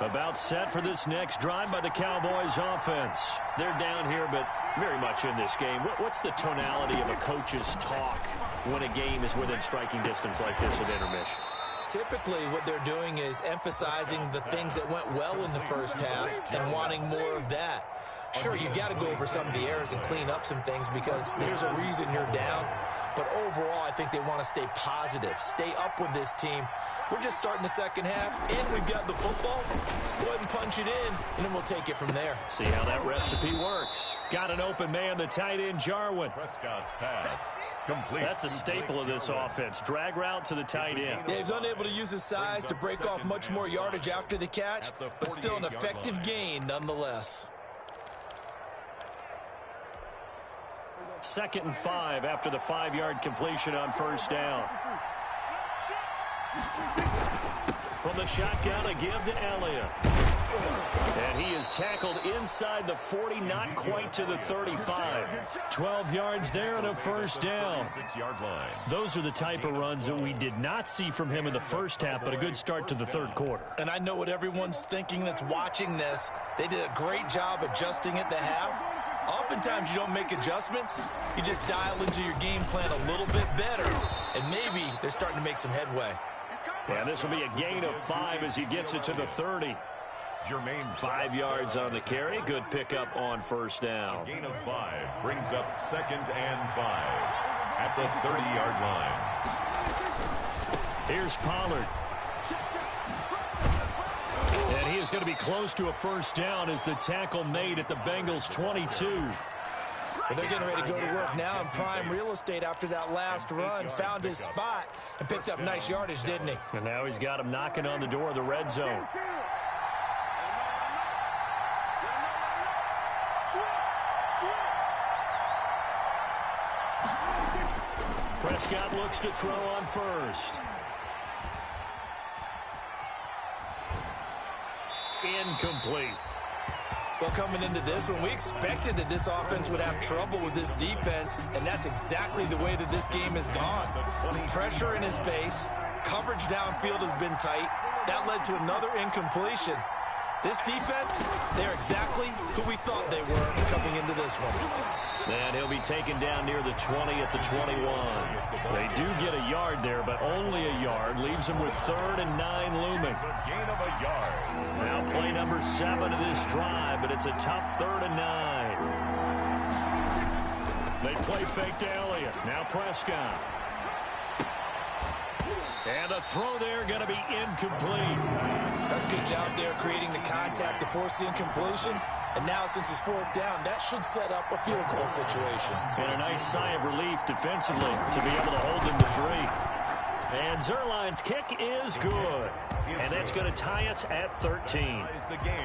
About set for this next drive by the Cowboys offense. They're down here, but very much in this game. What's the tonality of a coach's talk when a game is within striking distance like this at intermission? Typically, what they're doing is emphasizing the things that went well in the first half and wanting more of that. Sure, you've got to go over some of the errors and clean up some things because there's a reason you're down. But overall, I think they want to stay positive, stay up with this team. We're just starting the second half, and we've got the football. Let's go ahead and punch it in, and then we'll take it from there. See how that recipe works. Got an open man, the tight end, Jarwin. Prescott's pass. Complete. That's a staple of this offense. Drag route to the tight end. Yeah, he's unable to use his size to break off much more yardage after the catch, but still an effective gain nonetheless. 2nd and 5 after the 5-yard completion on first down. From the shotgun, a give to Elliott. And he is tackled inside the 40, not quite to the 35. 12 yards there and a first down. Those are the type of runs that we did not see from him in the first half, but a good start to the third quarter. And I know what everyone's thinking that's watching this. They did a great job adjusting at the half. Oftentimes you don't make adjustments. You just dial into your game plan a little bit better, and maybe they're starting to make some headway. Yeah, this will be a gain of 5 as he gets it to the 30. 5 yards on the carry. Good pickup on first down. A gain of 5 brings up 2nd and 5 at the 30-yard line. Here's Pollard. And he is going to be close to a first down as the tackle made at the Bengals' 22. Well, they're getting ready to go to work now in prime real estate after that last run. Found his spot and picked up nice yardage, didn't he? And now he's got him knocking on the door of the red zone. Prescott looks to throw on first. Incomplete. Well, coming into this one, we expected that this offense would have trouble with this defense, and that's exactly the way that this game has gone. Pressure in his face, coverage downfield has been tight. That led to another incompletion. This defense, they're exactly who we thought they were coming into this one. And he'll be taken down near the 20 at the 21. They do get a yard there, but only a yard. Leaves them with 3rd and 9 looming. Gain of a yard. Now play number 7 of this drive, but it's a tough 3rd and 9. They play fake to Elliott. Now Prescott. And the throw there going to be incomplete. That's a good job there creating the contact to force the incompletion. And now since it's 4th down, that should set up a field goal situation. And a nice sigh of relief defensively to be able to hold them to 3. And Zerline's kick is good. And that's going to tie us at 13.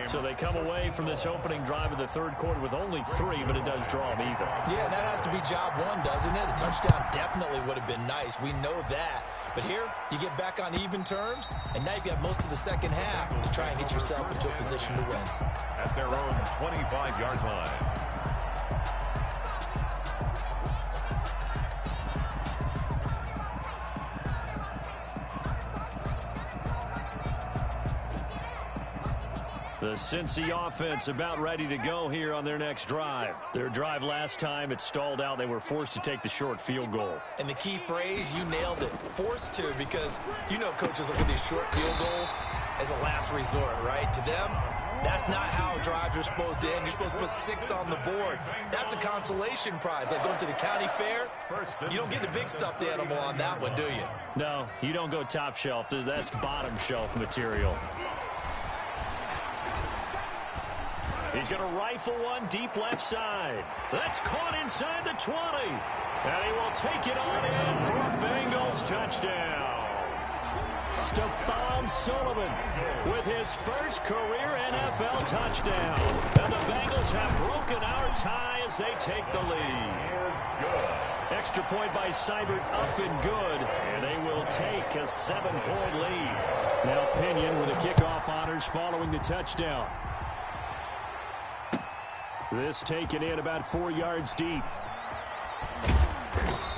So they come away from this opening drive of the third quarter with only 3, but it does draw them even. Yeah, that has to be job 1, doesn't it? A touchdown definitely would have been nice. We know that. But here, you get back on even terms, and now you've got most of the second half to try and get yourself into a position to win. At their own 25-yard line. The Cincy offense about ready to go here on their next drive. Their drive last time, it stalled out. They were forced to take the short field goal. And the key phrase, you nailed it, forced to, because you know coaches look at these short field goals as a last resort, right? To them, that's not how drives are supposed to end. You're supposed to put 6 on the board. That's a consolation prize. Like going to the county fair, you don't get the big stuffed animal on that one, do you? No, you don't go top shelf. That's bottom shelf material. He's going to rifle one deep left side. That's caught inside the 20. And he will take it on in for a Bengals touchdown. Stephon Sullivan with his first career NFL touchdown. And the Bengals have broken our tie as they take the lead. Extra point by Seibert up and good. And they will take a 7-point lead. Now Pinion with the kickoff honors following the touchdown. This taken in about 4 yards deep.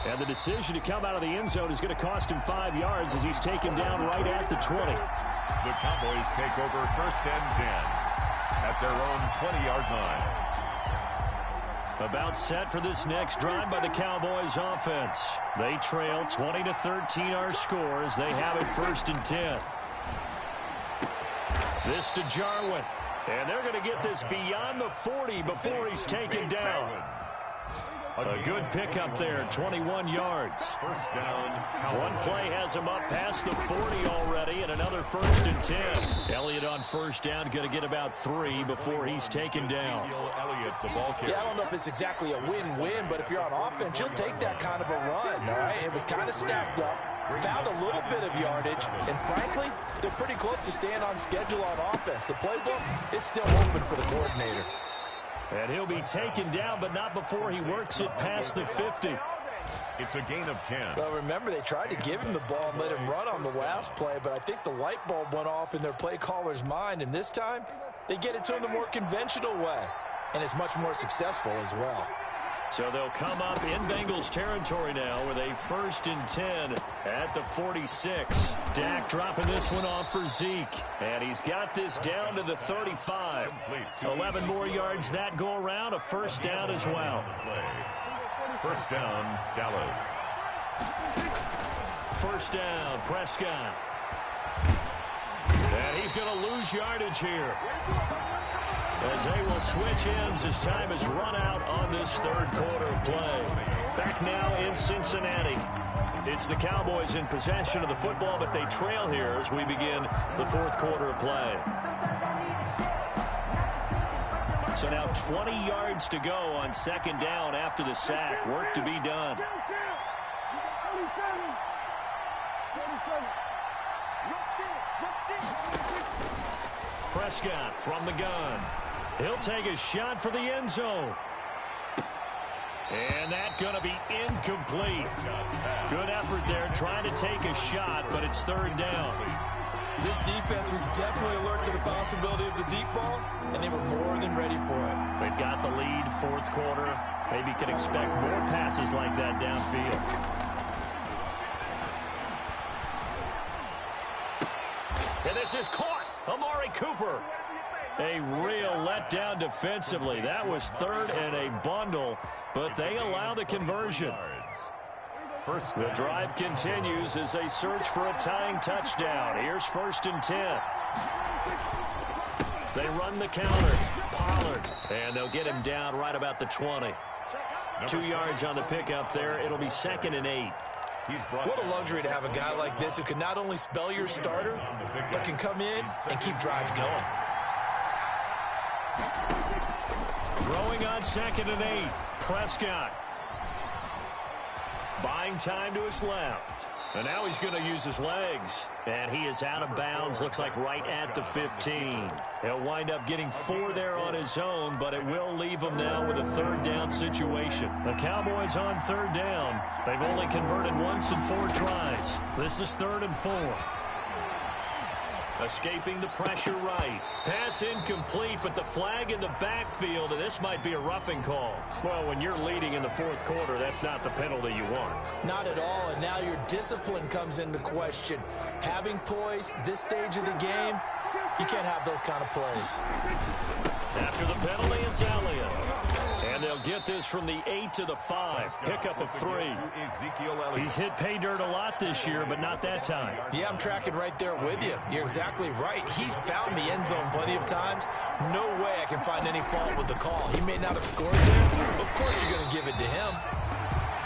And the decision to come out of the end zone is going to cost him 5 yards as he's taken down right at the 20. The Cowboys take over 1st and 10 at their own 20-yard line. About set for this next drive by the Cowboys offense. They trail 20-13 our score as they have it 1st and 10. This to Jarwin. And they're going to get this beyond the 40 before he's taken down. A good pickup there, 21 yards. 1st down. One play has him up past the 40 already, and another 1st and 10. Elliott on 1st down, going to get about 3 before he's taken down. Yeah, I don't know if it's exactly a win-win, but if you're on offense, you'll take that kind of a run, all right? It was kind of stacked up, found a little bit of yardage, and frankly, they're pretty close to staying on schedule on offense. The playbook is still open for the coordinator. And he'll be taken down, but not before he works it past the 50. It's a gain of 10. Well, remember, they tried to give him the ball and let him run on the last play, but I think the light bulb went off in their play caller's mind, and this time, they get it to him the more conventional way, and it's much more successful as well. So they'll come up in Bengals territory now with a 1st and 10 at the 46. Dak dropping this one off for Zeke. And he's got this down to the 35. 11 more yards that go around. A 1st down as well. 1st down, Dallas. 1st down, Prescott. And he's going to lose yardage here, as they will switch ends as time has run out on this 3rd quarter of play. Back now in Cincinnati. It's the Cowboys in possession of the football, but they trail here as we begin the 4th quarter of play. So now 20 yards to go on 2nd down after the sack. Work to be done. Prescott from the gun. He'll take a shot for the end zone. And that's going to be incomplete. Good effort there trying to take a shot, but it's 3rd down. This defense was definitely alert to the possibility of the deep ball, and they were more than ready for it. They've got the lead, 4th quarter. Maybe can expect more passes like that downfield. And this is caught. Amari Cooper. A real letdown defensively. That was 3rd and a bundle, but they allow the conversion. The drive continues as they search for a tying touchdown. Here's 1st and 10. They run the counter. Pollard. And they'll get him down right about the 20. 2 yards on the pickup there. It'll be 2nd and 8. What a luxury to have a guy like this who can not only spell your starter, but can come in and keep drives going. Throwing on 2nd and 8. Prescott. Buying time to his left. And now he's going to use his legs. And he is out of bounds, looks like right at the 15. He'll wind up getting 4 there on his own, but it will leave him now with a 3rd down situation. The Cowboys on 3rd down. They've only converted once in 4 tries. This is 3rd and 4. Escaping the pressure right. Pass incomplete, but the flag in the backfield, and this might be a roughing call. Well, when you're leading in the 4th quarter, that's not the penalty you want. Not at all, and now your discipline comes into question. Having poise this stage of the game, you can't have those kind of plays. After the penalty, it's Elliott. And they'll get this from the 8 to the 5. Pickup of 3. He's hit pay dirt a lot this year, but not that time. Yeah, I'm tracking right there with you. You're exactly right. He's found the end zone plenty of times. No way I can find any fault with the call. He may not have scored there. Of course you're going to give it to him.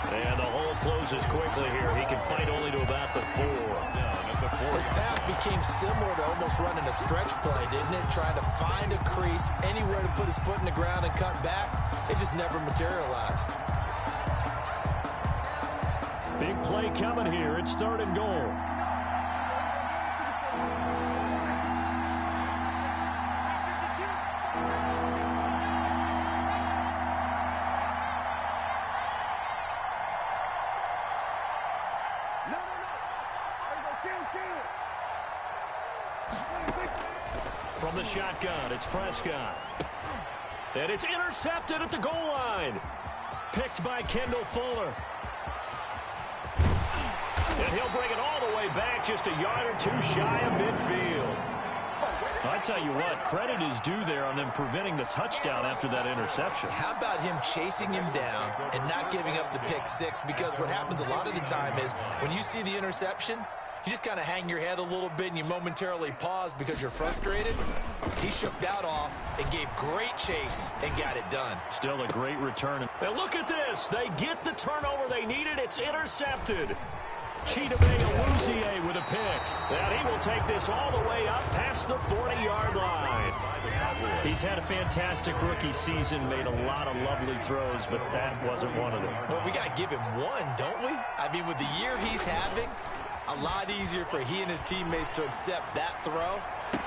And the hole closes quickly here. He can fight only to about the 4. His path became similar to almost running a stretch play, didn't it? Trying to find a crease, anywhere to put his foot in the ground and cut back. It just never materialized. Big play coming here. It's 3rd and goal. From the shotgun, it's Prescott. And it's intercepted at the goal line. Picked by Kendall Fuller. And he'll bring it all the way way back, just a yard or two shy of midfield. I tell you what, credit is due there on them preventing the touchdown after that interception. How about him chasing him down and not giving up the pick six? Because what happens a lot of the time is when you see the interception, you just kind of hang your head a little bit and you momentarily pause because you're frustrated. He shook that off and gave great chase and got it done. Still a great return. And look at this. They get the turnover they needed. It's intercepted. Chidobe with a pick. And he will take this all the way up past the 40-yard line. He's had a fantastic rookie season, made a lot of lovely throws, but that wasn't one of them. Well, we got to give him one, don't we? I mean, with the year he's having, a lot easier for he and his teammates to accept that throw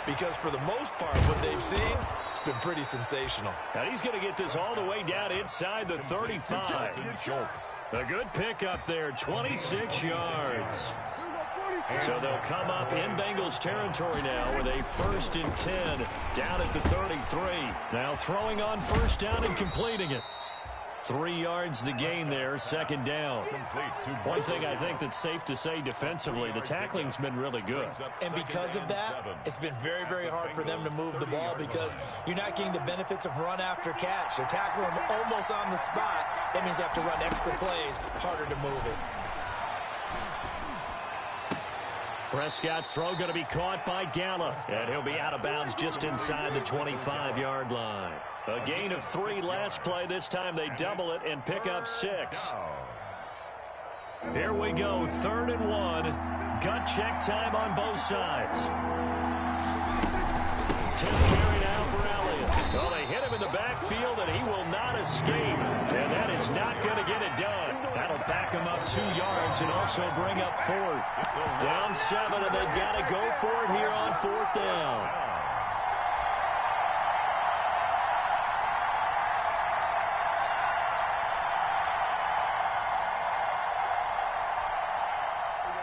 because for the most part, what they've seen, it's been pretty sensational. And he's going to get this all the way down inside the 35. A good pickup there, 26 yards. So they'll come up in Bengals territory now with a 1st and 10 down at the 33. Now throwing on first down and completing it. 3 yards the gain there, 2nd down. One thing I think that's safe to say defensively, the tackling's been really good. And because of that, it's been very, very hard for them to move the ball because you're not getting the benefits of run after catch. They're tackling them almost on the spot. That means they have to run extra plays, harder to move it. Prescott's throw going to be caught by Gallup, and he'll be out of bounds just inside the 25-yard line. A gain of 3 last play. This time they double it and pick up 6. Here we go, 3rd and 1. Gut check time on both sides. 10 carry now for Elliott. Well, they hit him in the backfield, and he will not escape. And that is not going to get it done. That'll back him up 2 yards and also bring up 4th. Down 7, and they've got to go for it here on 4th down.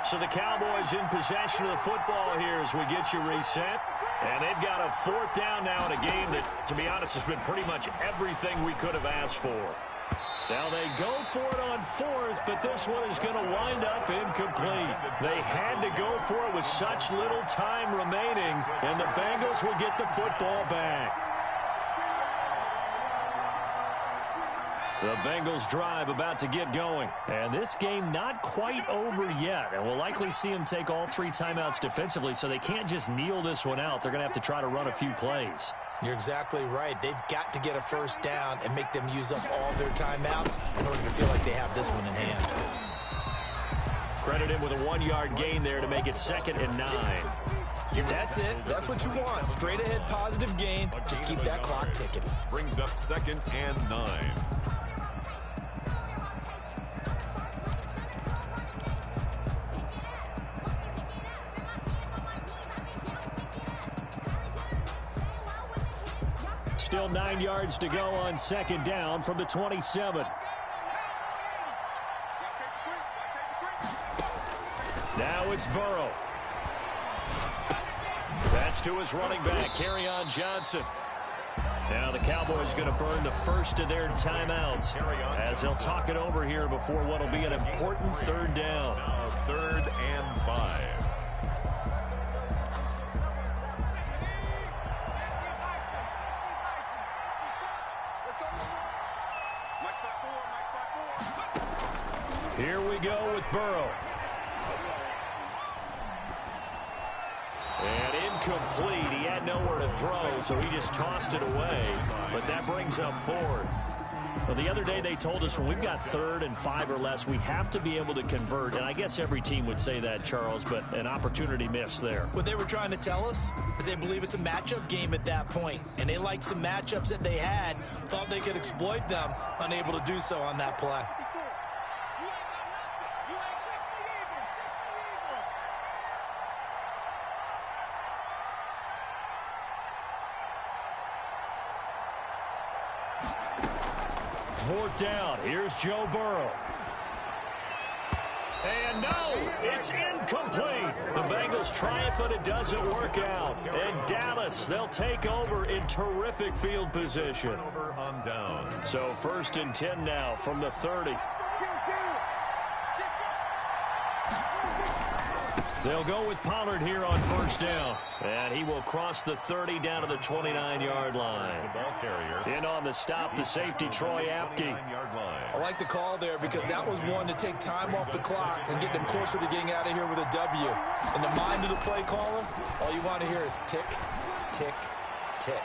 So the Cowboys in possession of the football here as we get you reset. And they've got a 4th down now in a game that, to be honest, has been pretty much everything we could have asked for. Now they go for it on 4th, but this one is going to wind up incomplete. They had to go for it with such little time remaining, and the Bengals will get the football back. The Bengals drive about to get going. And this game not quite over yet. And we'll likely see them take all 3 timeouts defensively, so they can't just kneel this one out. They're going to have to try to run a few plays. You're exactly right. They've got to get a 1st down and make them use up all their timeouts in order to feel like they have this one in hand. Credit him with a 1-yard gain there to make it 2nd and 9. That's it. That's what you want. Straight ahead positive gain. Just keep that clock ticking. Brings up 2nd and 9. Still 9 yards to go on 2nd down from the 27. Now it's Burrow. That's to his running back, Kerryon Johnson. Now the Cowboys going to burn the first of their timeouts as they'll talk it over here before what will be an important 3rd down. Now 3rd and 5. Here we go with Burrow. And incomplete. He had nowhere to throw, so he just tossed it away. But that brings up 4th. Well, the other day they told us when we've got 3rd and 5 or less, we have to be able to convert. And I guess every team would say that, Charles, but an opportunity missed there. What they were trying to tell us is they believe it's a matchup game at that point. And they liked some matchups that they had, thought they could exploit them, unable to do so on that play. Fourth down. Here's Joe Burrow. And no, it's incomplete. The Bengals triumph, but it doesn't work out. And Dallas, they'll take over in terrific field position. Over on down. So 1st and 10 now from the 30. They'll go with Pollard here on first down. And he will cross the 30 down to the 29-yard line. The ball carrier. In on the stop, the safety, Troy Apke. I like the call there because that was one to take time off the clock and get them closer to getting out of here with a W. In the mind of the play caller, all you want to hear is tick, tick, tick.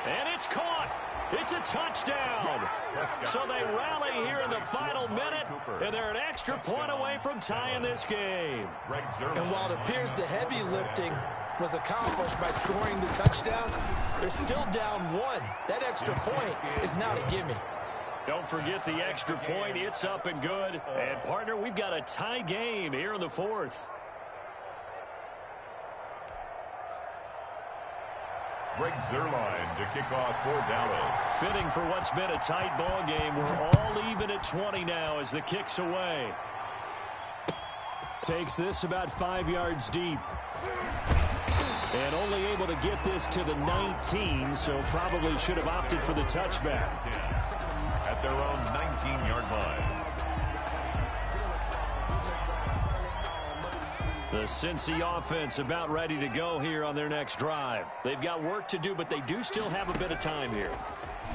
And it's caught. It's a touchdown. So they rally here in the final minute, and they're an extra point away from tying this game. And while it appears the heavy lifting was accomplished by scoring the touchdown, they're still down one. That extra point is not a gimme. Don't forget the extra point. It's up and good. And, partner, we've got a tie game here in the fourth. Greg Zuerlein to kick off for Dallas. Fitting for what's been a tight ball game. We're all even at 20 now as the kick's away. Takes this about 5 yards deep. And only able to get this to the 19, so probably should have opted for the touchback. At their own 19-yard line. The Cincy offense about ready to go here on their next drive. They've got work to do, but they do still have a bit of time here.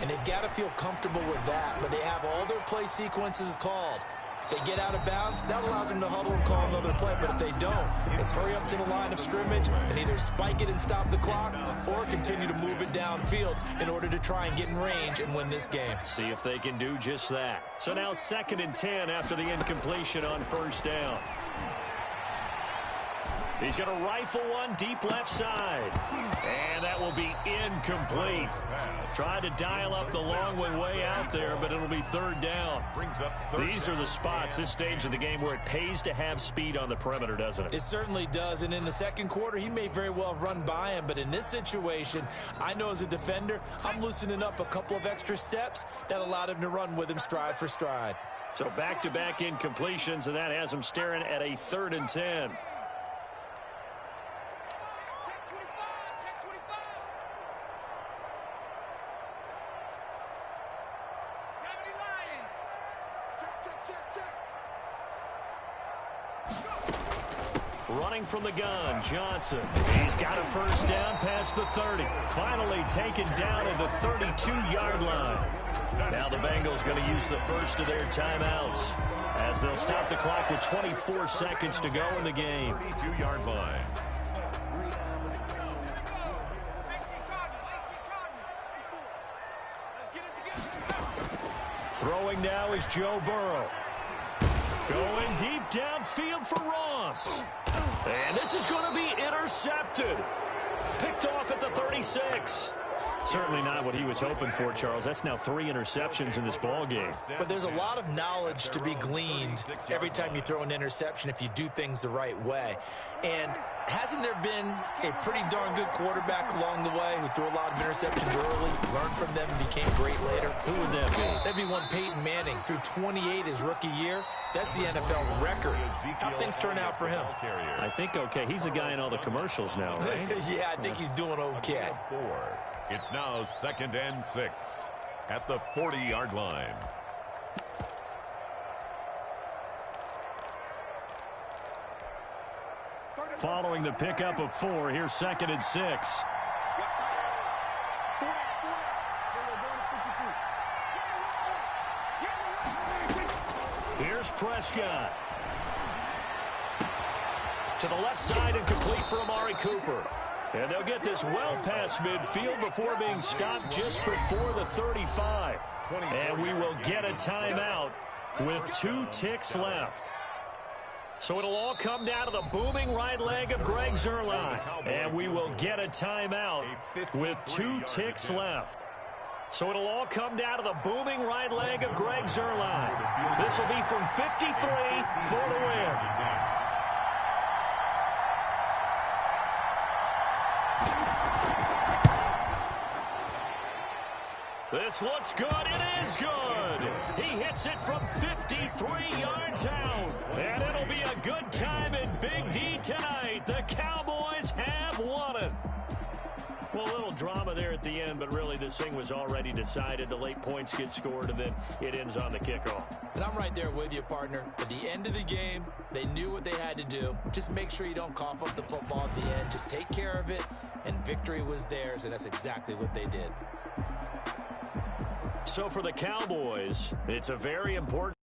And they've got to feel comfortable with that, but they have all their play sequences called. If they get out of bounds, that allows them to huddle and call another play. But if they don't, it's hurry up to the line of scrimmage and either spike it and stop the clock or continue to move it downfield in order to try and get in range and win this game. See if they can do just that. So now 2nd and 10 after the incompletion on first down. He's going to rifle one deep left side. And that will be incomplete. Tried to dial up the long way out there, but it'll be 3rd down. These are the spots, this stage of the game, where it pays to have speed on the perimeter, doesn't it? It certainly does. And in the second quarter, he may very well run by him. But in this situation, I know as a defender, I'm loosening up a couple of extra steps that allowed him to run with him stride for stride. So back-to-back incompletions, and that has him staring at a 3rd and 10. Running from the gun, Johnson. He's got a first down past the 30. Finally taken down at the 32-yard line. Now the Bengals going to use the first of their timeouts as they'll stop the clock with 24 seconds to go in the game. 32-yard line. Throwing now is Joe Burrow. Going deep downfield for Ross. And this is going to be intercepted. Picked off at the 36. Certainly not what he was hoping for, Charles. That's now 3 interceptions in this ball game. But there's a lot of knowledge to be gleaned every time you throw an interception if you do things the right way. And hasn't there been a pretty darn good quarterback along the way who threw a lot of interceptions early, learned from them, and became great later? Who would that be? That'd be one Peyton Manning. Threw 28 his rookie year. That's the NFL record. How things turn out for him? I think okay. He's a guy in all the commercials now, right? Yeah, I think he's doing okay. It's now 2nd and 6 at the 40-yard line. Following the pickup of 4, here's 2nd and 6. Here's Prescott. To the left side and complete for Amari Cooper. And they'll get this well past midfield before being stopped just before the 35. And we will get a timeout with 2 ticks left. So it'll all come down to the booming right leg of Greg Zuerlein. And we will get a timeout with 2 ticks left. So it'll all come down to the booming right leg of Greg Zuerlein. This will be from 53 for the win. This looks good. It is good. He hits it from 53 yards out. And it'll be a good time in Big D tonight. The Cowboys have won it. Well, a little drama there at the end, but really this thing was already decided. The late points get scored, and then it ends on the kickoff. And I'm right there with you, partner. At the end of the game, they knew what they had to do. Just make sure you don't cough up the football at the end. Just take care of it, and victory was theirs, and that's exactly what they did. So for the Cowboys, it's a very important